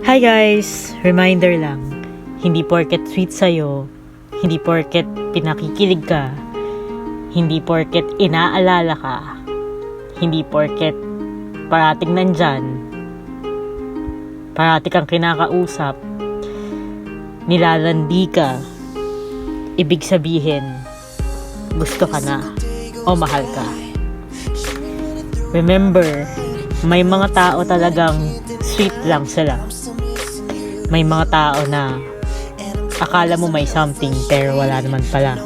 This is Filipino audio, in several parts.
Hi guys! Reminder lang, hindi porket sweet sa'yo, hindi porket pinakikilig ka, hindi porket inaalala ka, hindi porket parating nandyan, parati kang kinakausap, nilalandi ka, ibig sabihin, gusto ka na o mahal ka. Remember, may mga tao talagang sweet lang sila. May mga tao na akala mo may something pero wala naman pala.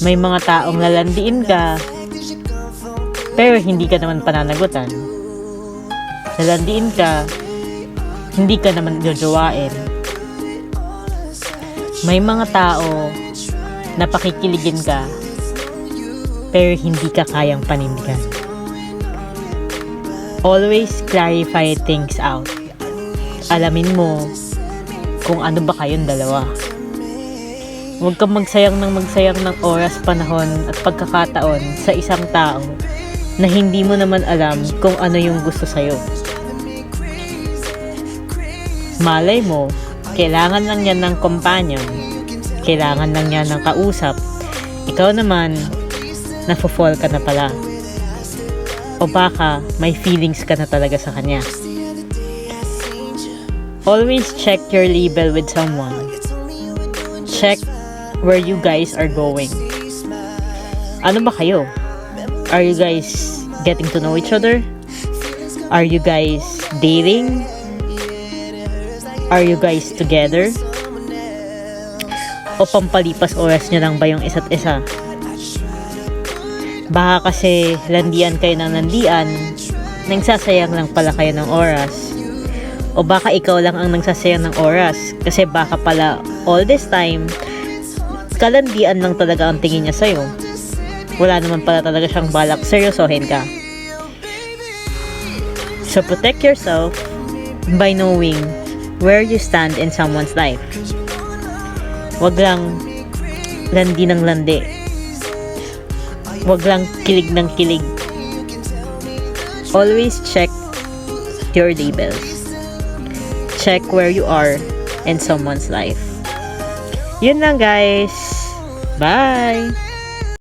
May mga taong lalandiin ka pero hindi ka naman pananagutan. Lalandiin ka, hindi ka naman jojowain. May mga tao na pakikiligin ka pero hindi ka kayang panindigan. Always clarify things out. Alamin mo kung ano ba kayong dalawa. Huwag kang magsayang ng oras, panahon at pagkakataon sa isang tao na hindi mo naman alam kung ano yung gusto sa'yo. Malay mo, kailangan lang yan ng companion, kailangan lang yan ng kausap. Ikaw naman, nafo-fall ka na pala. O baka may feelings ka na talaga sa kanya. Always check your label with someone. Check where you guys are going. Ano ba kayo? Are you guys getting to know each other? Are you guys dating? Are you guys together? O pampalipas oras nyo lang ba yung isa't isa? Baka kasi landian kayo ng landian, nagsasayang lang pala kayo ng oras. O baka ikaw lang ang nagsasayang ng oras kasi baka pala all this time kalandian lang talaga ang tingin niya sa'yo. Wala naman pala talaga siyang balak seryosohin ka. So protect yourself by knowing where you stand in someone's life. Wag lang landi ng landi. Wag lang kilig ng kilig. Always check your labels. Check where you are in someone's life. Yun lang guys. Bye!